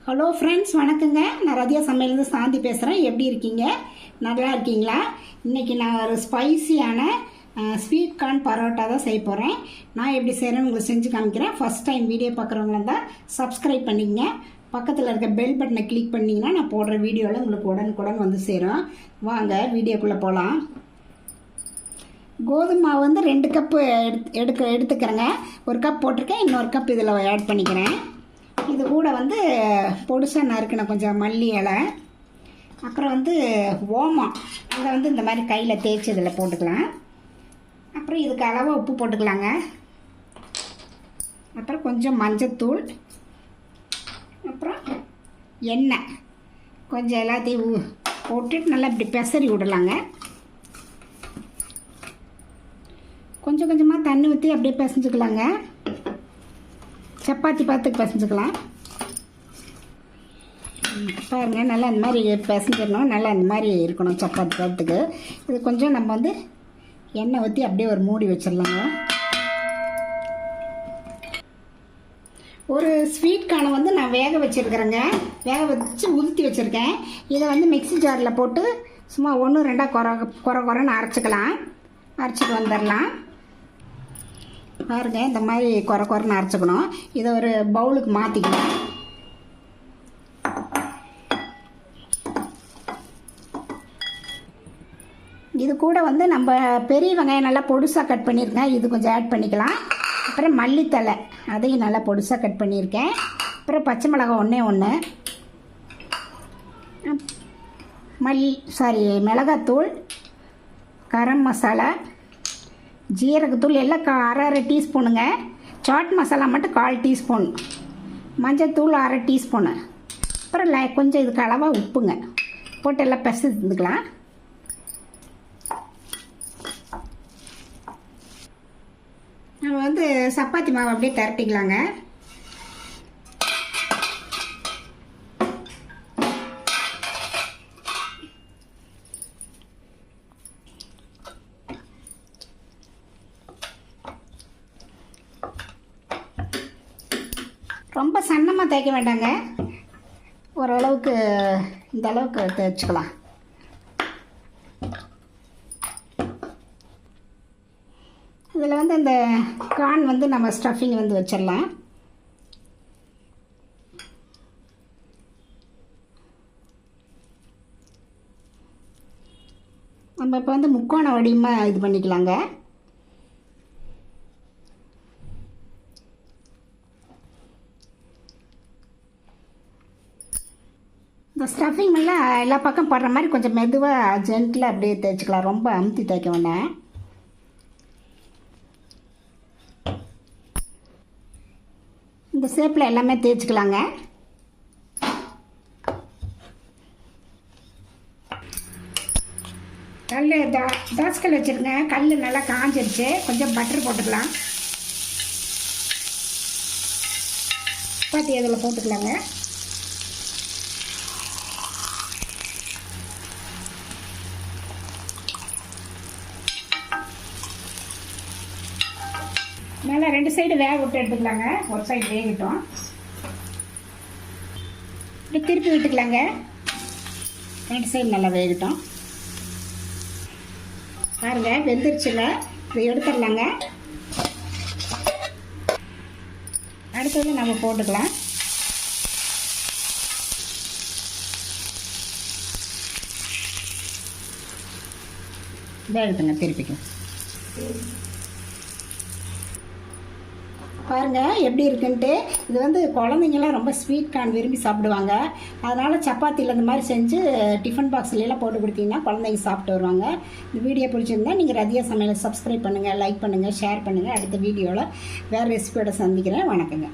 Hello friends, வணக்கங்க. நான் ரதியா சமையலேருந்து சாந்தி பேசுகிறேன். எப்படி இருக்கீங்க? நல்லா இருக்கீங்களா? இன்றைக்கி நான் ஒரு ஸ்பைசியான ஸ்வீட் கார்ன் பரோட்டா தான் செய்ய போகிறேன். நான் எப்படி செய்கிறேன்னு உங்களுக்கு செஞ்சு காமிக்கிறேன். ஃபஸ்ட் டைம் வீடியோ பார்க்குறவங்களா தான் சப்ஸ்கிரைப் பண்ணிக்கங்க. பக்கத்தில் இருக்க பெல் பட்டனை கிளிக் பண்ணிங்கன்னா நான் போடுற வீடியோவில் உங்களுக்கு உடனுக்குடன் வந்து சேரும். வாங்க வீடியோக்குள்ளே போகலாம். கோதுமை மாவு வந்து 2 கப்பு எடுத்துக்கிறேங்க. 1 கப் போட்டிருக்கேன், இன்னொரு கப் இதில் ஆட் பண்ணிக்கிறேன். இது கூட வந்து பொடிசாக நறுக்கின கொஞ்சம் மல்லி இலை, அப்புறம் வந்து ஓமம், அதை வந்து இந்த மாதிரி கையில் தேய்ச்சி இதில் போட்டுக்கலாம். அப்புறம் இதுக்கு அளவாக உப்பு போட்டுக்கலாங்க. அப்புறம் கொஞ்சம் மஞ்சத்தூள், அப்புறம் எண்ணெய் கொஞ்சம் எல்லாத்தையும் போட்டுட்டு நல்லா இப்படி பெசரி விடலாங்க. கொஞ்சம் கொஞ்சமாக தண்ணி ஊற்றி அப்படியே பிசைஞ்சுக்கலாங்க. சப்பாத்தி பாத்துக்கு பிசைஞ்சுக்கலாம். பாருங்கள், நல்லா இந்த மாதிரி பிசைஞ்சிடணும். நல்லா இந்த மாதிரி இருக்கணும் சப்பாத்தி பாத்துக்கு. இது கொஞ்சம் நம்ம வந்து எண்ணெய் ஊற்றி அப்படியே ஒரு மூடி வச்சிடலாங்க. ஒரு ஸ்வீட் கார்னை வந்து நான் வேக வச்சுருக்கிறேங்க. வேக வச்சு உதுத்தி வச்சுருக்கேன். இதை வந்து மிக்ஸி ஜாரில் போட்டு சும்மா 1-2 குறைன்னு அரைச்சிட்டு வந்துடலாம். பாருங்க, இந்த மாதிரி குறைன்னு அரைச்சிக்கணும். இதை ஒரு பவுலுக்கு மாற்றிக்கணும். இது கூட வந்து நம்ம பெரிய வெங்காயம் நல்லா பொடிசாக கட் பண்ணியிருக்கேன், இது கொஞ்சம் ஆட் பண்ணிக்கலாம். அப்புறம் மல்லித்தலை, அதையும் நல்லா பொடிசாக கட் பண்ணியிருக்கேன். அப்புறம் பச்சை மிளகாய் 1 மிளகாத்தூள், கரம் மசாலா, ஜீரகத்தூள் எல்லாம் 1/2 டீஸ்பூனுங்க. சாட் மசாலா மட்டும் 1/4 டீஸ்பூன், மஞ்சத்தூள் 1/2 டீஸ்பூனு, அப்புறம் கொஞ்சம் இதுக்கு அளவாக உப்புங்க போட்டு எல்லாம் பிசைஞ்சுக்கலாம். நம்ம வந்து சப்பாத்தி மாவு அப்படியே திரட்டிக்கலாங்க. ரொம்ப சன்னமாக தேய்க்க வேண்டாங்க, ஓரளவுக்கு இந்த அளவுக்கு தேய்ச்சிக்கலாம். இதில் வந்து இந்த கார்ன் வந்து நம்ம ஸ்டஃபிங் வந்து வச்சிடலாம். நம்ம இப்போ வந்து முக்கோண வடிவமாக இது பண்ணிக்கலாங்க. இந்த ஸ்டஃபிங் எல்லாம் எல்லா பக்கம் படுற மாதிரி கொஞ்சம் மெதுவாக ஜென்டில் அப்படியே தேய்ச்சிக்கலாம். ரொம்ப அமுத்தி தேய்க்க வேண்டாம். இந்த ஷேப்பில் எல்லாமே தேய்ச்சிக்கலாங்க. தோசைக்கல் வச்சுருக்கேன். கல் நல்லா காஞ்சிருச்சு. கொஞ்சம் பட்டர் போட்டுக்கலாம். சப்பாத்தி அதில் போட்டுக்கலாங்க. நல்லா 2 சைடு வேக விட்டு எடுத்துக்கலாங்க. ஒரு சைடு வேகட்டும், இப்படி திருப்பி விட்டுக்கலாங்க. 2 சைடு நல்லா வேகட்டும். பாருங்க, வெந்துருச்சுல. இதை எடுத்துடலாங்க. அடுத்தது நம்ம போட்டுக்கலாம். வேகட்டுங்க, திருப்பிக்கும். பாருங்கள் எப்படி இருக்குன்ட்டு. இது வந்து குழந்தைங்களாம் ரொம்ப ஸ்வீட் கார்ன் விரும்பி சாப்பிடுவாங்க. அதனால் சப்பாத்தியில் இந்த மாதிரி செஞ்சு டிஃபன் பாக்ஸ்லாம் போட்டு கொடுத்தீங்கன்னா குழந்தைங்க சாப்பிட்டு வருவாங்க. இந்த வீடியோ பிடிச்சிருந்தா நீங்கள் ரதியா சமையலை சப்ஸ்கிரைப் பண்ணுங்கள், லைக் பண்ணுங்கள், ஷேர் பண்ணுங்கள். அடுத்த வீடியோவில் வேறு ரெசிபியோட சந்திக்கிறேன். வணக்கங்க.